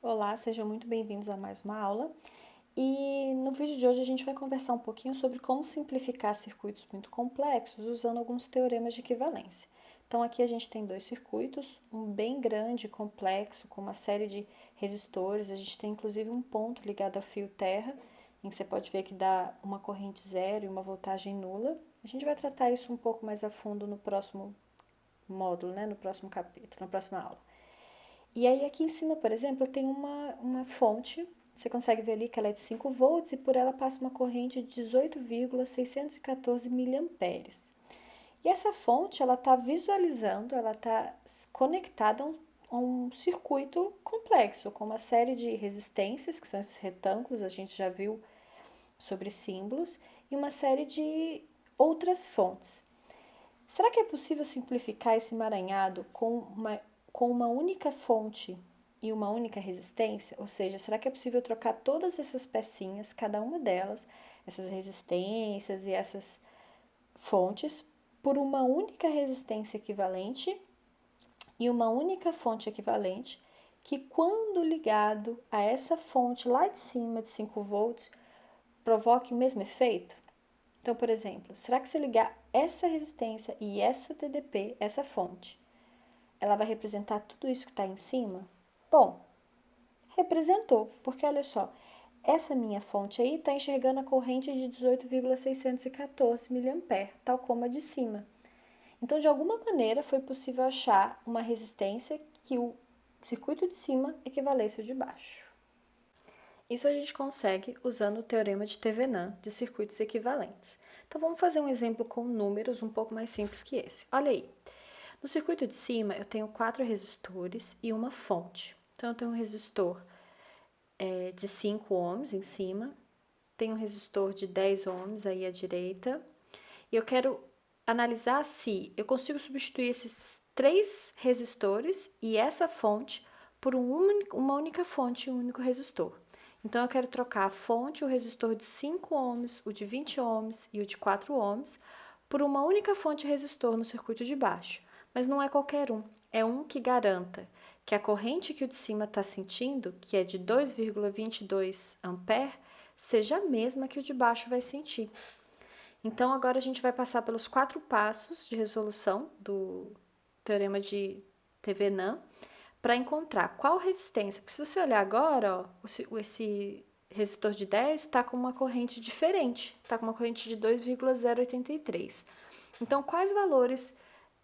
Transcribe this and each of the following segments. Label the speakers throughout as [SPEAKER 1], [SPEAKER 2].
[SPEAKER 1] Olá, sejam muito bem-vindos a mais uma aula. E no vídeo de hoje a gente vai conversar um pouquinho sobre como simplificar circuitos muito complexos usando alguns teoremas de equivalência. Então aqui a gente tem dois circuitos, um bem grande, complexo, com uma série de resistores. A gente tem inclusive um ponto ligado ao fio terra, em que você pode ver que dá uma corrente zero e uma voltagem nula. A gente vai tratar isso um pouco mais a fundo no próximo módulo, né? No próximo capítulo, na próxima aula. E aí aqui em cima, por exemplo, eu tenho uma fonte, você consegue ver ali que ela é de 5 volts e por ela passa uma corrente de 18,614 miliamperes. E essa fonte, ela está visualizando, ela está conectada a um circuito complexo, com uma série de resistências, que são esses retângulos, a gente já viu sobre símbolos, e uma série de outras fontes. Será que é possível simplificar esse emaranhado com uma única fonte e uma única resistência? Ou seja, será que é possível trocar todas essas pecinhas, cada uma delas, essas resistências e essas fontes, por uma única resistência equivalente e uma única fonte equivalente, que quando ligado a essa fonte lá de cima de 5 volts, provoque o mesmo efeito? Então, por exemplo, será que se eu ligar essa resistência e essa TDP, essa fonte, ela vai representar tudo isso que está em cima? Bom, representou, porque olha só, essa minha fonte aí está enxergando a corrente de 18,614 mA, tal como a de cima. Então, de alguma maneira, foi possível achar uma resistência que o circuito de cima equivalesse ao de baixo. Isso a gente consegue usando o teorema de Thevenin de circuitos equivalentes. Então, vamos fazer um exemplo com números um pouco mais simples que esse. Olha aí, no circuito de cima eu tenho 4 resistores e uma fonte. Então, eu tenho um resistor de 5 ohms em cima, tenho um resistor de 10 ohms aí à direita, e eu quero analisar se eu consigo substituir esses 3 resistores e essa fonte por uma única fonte e um único resistor. Então, eu quero trocar a fonte, o resistor de 5 ohms, o de 20 ohms e o de 4 ohms, por uma única fonte resistor no circuito de baixo. Mas não é qualquer um, é um que garanta que a corrente que o de cima está sentindo, que é de 2,22 ampere, seja a mesma que o de baixo vai sentir. Então, agora a gente vai passar pelos 4 passos de resolução do teorema de Thevenin para encontrar qual resistência. Porque se você olhar agora, ó, esse resistor de 10 está com uma corrente diferente, está com uma corrente de 2,083. Então, quais valores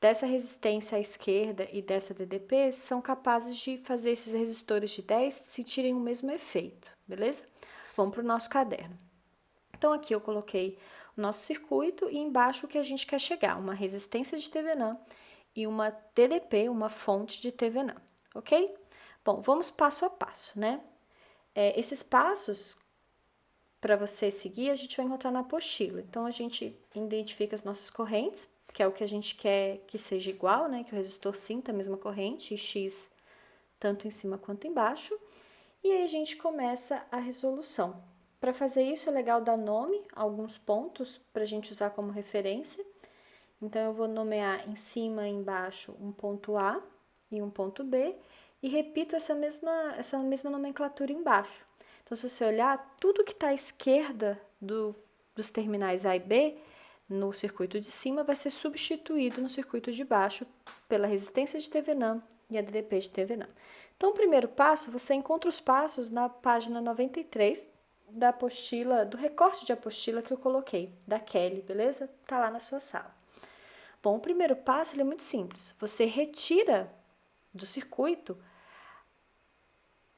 [SPEAKER 1] dessa resistência à esquerda e dessa DDP são capazes de fazer esses resistores de 10 sentirem o mesmo efeito, beleza? Vamos para o nosso caderno. Então, aqui eu coloquei o nosso circuito e embaixo o que a gente quer chegar, uma resistência de Thevenin e uma TDP, uma fonte de Thevenin, ok? Bom, vamos passo a passo, né? Esses passos, para você seguir, a gente vai encontrar na apostila. Então, a gente identifica as nossas correntes, que é o que a gente quer que seja igual, né? Que o resistor sinta a mesma corrente, e X tanto em cima quanto embaixo. E aí a gente começa a resolução. Para fazer isso é legal dar nome a alguns pontos para a gente usar como referência. Então, eu vou nomear em cima e embaixo um ponto A e um ponto B e repito essa mesma nomenclatura embaixo. Então, se você olhar, tudo que está à esquerda dos terminais A e B no circuito de cima vai ser substituído no circuito de baixo pela resistência de Thevenin e a DDP de Thevenin. Então, o primeiro passo, você encontra os passos na página 93 da apostila, do recorte de apostila que eu coloquei, da Kelly, beleza? Tá lá na sua sala. Bom, o primeiro passo ele é muito simples. Você retira do circuito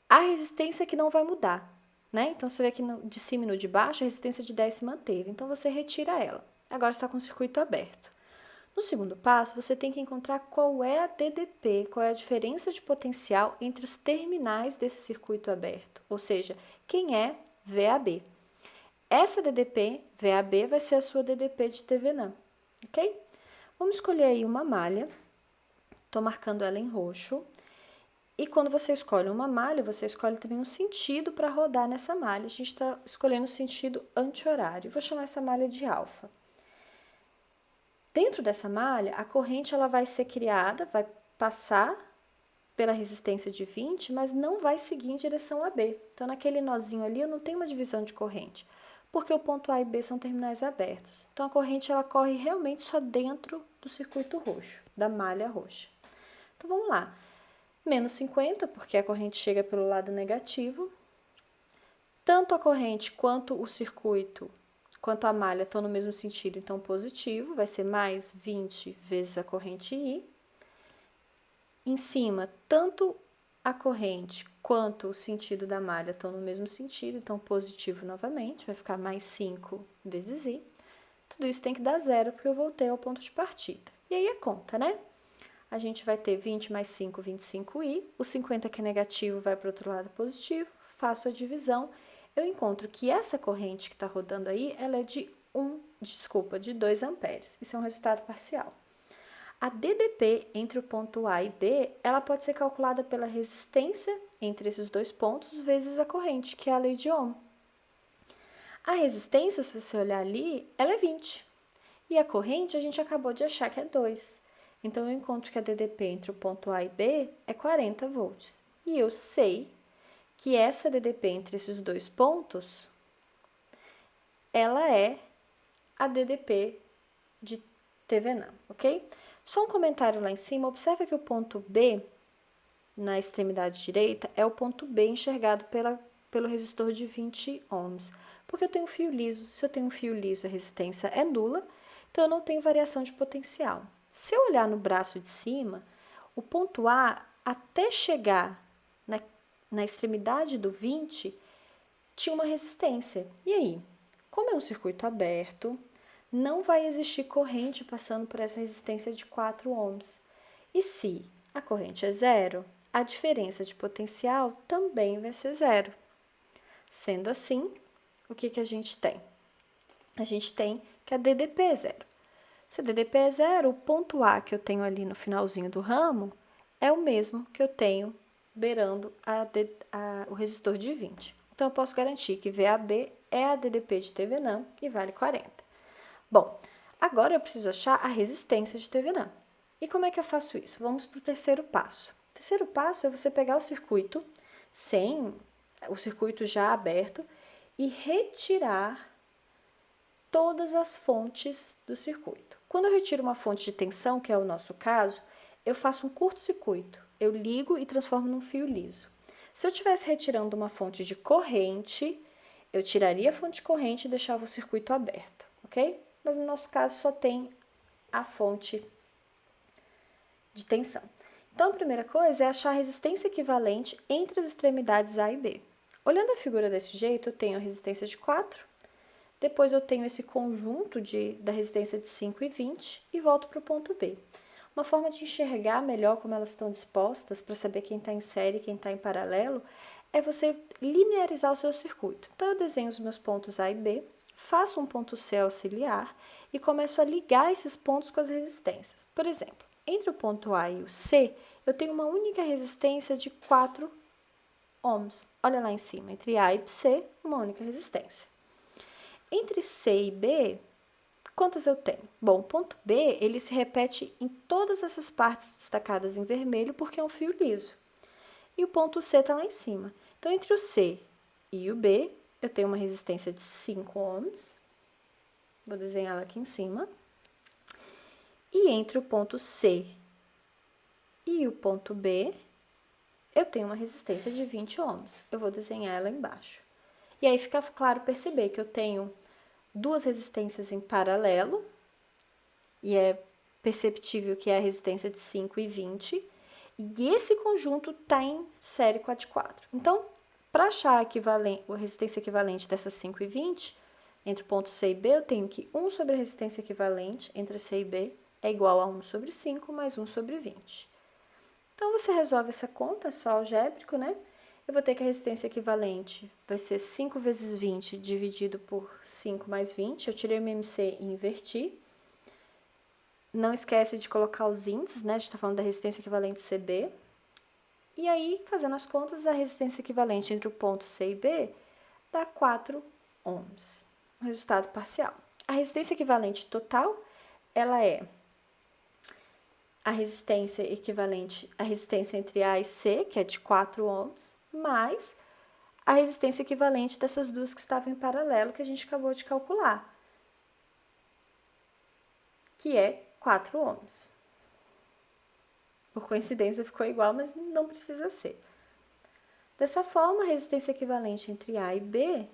[SPEAKER 1] a resistência que não vai mudar, né? Então, você vê que de cima e no de baixo, a resistência de 10 se manteve. Então, você retira ela. Agora está com o circuito aberto. No segundo passo, você tem que encontrar qual é a DDP, qual é a diferença de potencial entre os terminais desse circuito aberto, ou seja, quem é VAB. Essa DDP, VAB, vai ser a sua DDP de Thevenin, ok? Vamos escolher aí uma malha, estou marcando ela em roxo, e quando você escolhe uma malha, você escolhe também um sentido para rodar nessa malha. A gente está escolhendo o sentido anti-horário. Vou chamar essa malha de alfa. Dentro dessa malha, a corrente ela vai ser criada, vai passar pela resistência de 20, mas não vai seguir em direção a B. Então, naquele nozinho ali, eu não tenho uma divisão de corrente, porque o ponto A e B são terminais abertos. Então, a corrente ela corre realmente só dentro do circuito roxo, da malha roxa. Então, vamos lá. Menos 50, porque a corrente chega pelo lado negativo. Tanto a corrente quanto o circuito, quanto a malha estão no mesmo sentido, então positivo, vai ser mais 20 vezes a corrente I. Em cima, tanto a corrente quanto o sentido da malha estão no mesmo sentido, então positivo novamente, vai ficar mais 5 vezes I. Tudo isso tem que dar zero, porque eu voltei ao ponto de partida. E aí é conta, né? A gente vai ter 20 mais 5, 25i. O 50 que é negativo vai para o outro lado positivo. Faço a divisão. Eu encontro que essa corrente que está rodando aí, ela é de 2 amperes. Isso é um resultado parcial. A DDP entre o ponto A e B, ela pode ser calculada pela resistência entre esses dois pontos vezes a corrente, que é a lei de Ohm. A resistência, se você olhar ali, ela é 20. E a corrente, a gente acabou de achar que é 2. Então, eu encontro que a DDP entre o ponto A e B é 40 volts. E eu sei que essa DDP entre esses dois pontos, ela é a DDP de Thevenin, ok? Só um comentário lá em cima, observa que o ponto B, na extremidade direita, é o ponto B enxergado pelo resistor de 20 ohms. Porque eu tenho fio liso. Se eu tenho um fio liso, a resistência é nula, então eu não tenho variação de potencial. Se eu olhar no braço de cima, o ponto A, até chegar na extremidade do 20, tinha uma resistência. E aí? Como é um circuito aberto, não vai existir corrente passando por essa resistência de 4 ohms. E se a corrente é zero, a diferença de potencial também vai ser zero. Sendo assim, o que a gente tem? A gente tem que a DDP é zero. Se a DDP é zero, o ponto A que eu tenho ali no finalzinho do ramo é o mesmo que eu tenho beirando o resistor de 20. Então, eu posso garantir que VAB é a DDP de Thevenin e vale 40. Bom, agora eu preciso achar a resistência de Thevenin. E como é que eu faço isso? Vamos para o terceiro passo. O terceiro passo é você pegar o circuito, sem o circuito já aberto, e retirar todas as fontes do circuito. Quando eu retiro uma fonte de tensão, que é o nosso caso, eu faço um curto-circuito. Eu ligo e transformo num fio liso. Se eu estivesse retirando uma fonte de corrente, eu tiraria a fonte de corrente e deixava o circuito aberto, ok? Mas no nosso caso só tem a fonte de tensão. Então, a primeira coisa é achar a resistência equivalente entre as extremidades A e B. Olhando a figura desse jeito, eu tenho a resistência de 4, depois eu tenho esse conjunto da resistência de 5 e 20 e volto para o ponto B. Uma forma de enxergar melhor como elas estão dispostas, para saber quem está em série e quem está em paralelo, é você linearizar o seu circuito. Então, eu desenho os meus pontos A e B, faço um ponto C auxiliar e começo a ligar esses pontos com as resistências. Por exemplo, entre o ponto A e o C, eu tenho uma única resistência de 4 ohms. Olha lá em cima, entre A e C, uma única resistência. Entre C e B, quantas eu tenho? Bom, o ponto B, ele se repete em todas essas partes destacadas em vermelho porque é um fio liso. E o ponto C está lá em cima. Então, entre o C e o B, eu tenho uma resistência de 5 ohms. Vou desenhar ela aqui em cima. E entre o ponto C e o ponto B, eu tenho uma resistência de 20 ohms. Eu vou desenhar ela embaixo. E aí fica claro perceber que eu tenho duas resistências em paralelo, e é perceptível que é a resistência de 5 e 20, e esse conjunto está em série com a de 4. Então, para achar a resistência equivalente dessas 5 e 20, entre o ponto C e B, eu tenho que 1 sobre a resistência equivalente entre C e B é igual a 1 sobre 5 mais 1 sobre 20. Então, você resolve essa conta, é só algébrico, né? Eu vou ter que a resistência equivalente vai ser 5 vezes 20 dividido por 5 mais 20. Eu tirei o MC e inverti. Não esquece de colocar os índices, né? A gente está falando da resistência equivalente CB. E aí, fazendo as contas, a resistência equivalente entre o ponto C e B dá 4 ohms. O resultado parcial. A resistência equivalente total, ela é a resistência equivalente à resistência entre A e C, que é de 4 ohms, mais a resistência equivalente dessas duas que estavam em paralelo, que a gente acabou de calcular, que é 4 ohms. Por coincidência ficou igual, mas não precisa ser. Dessa forma, a resistência equivalente entre A e B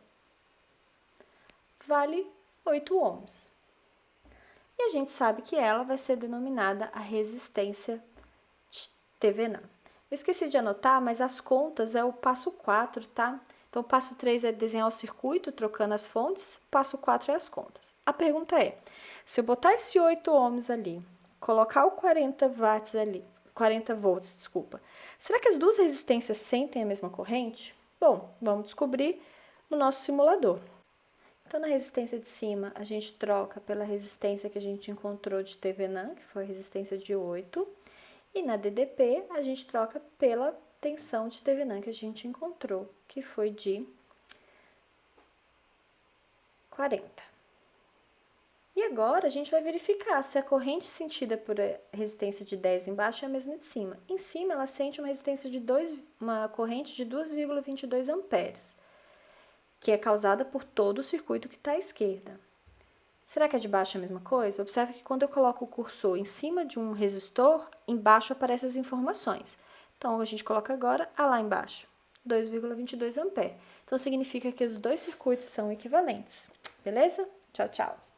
[SPEAKER 1] vale 8 ohms. E a gente sabe que ela vai ser denominada a resistência TVNAM. Eu esqueci de anotar, mas as contas é o passo 4, tá? Então, o passo 3 é desenhar o circuito, trocando as fontes. O passo 4 é as contas. A pergunta é, se eu botar esse 8 ohms ali, colocar o 40 watts ali, 40 volts, desculpa, será que as duas resistências sentem a mesma corrente? Bom, vamos descobrir no nosso simulador. Então, na resistência de cima, a gente troca pela resistência que a gente encontrou de TVNAM, que foi a resistência de 8. E na DDP, a gente troca pela tensão de TVNAM que a gente encontrou, que foi de 40. E agora, a gente vai verificar se a corrente sentida por resistência de 10 embaixo é a mesma de cima. Em cima, ela sente uma corrente de 2,22 amperes, que é causada por todo o circuito que está à esquerda. Será que a de baixo é a mesma coisa? Observe que quando eu coloco o cursor em cima de um resistor, embaixo aparecem as informações. Então, a gente coloca agora lá embaixo, 2,22 amperes. Então, significa que os dois circuitos são equivalentes. Beleza? Tchau, tchau!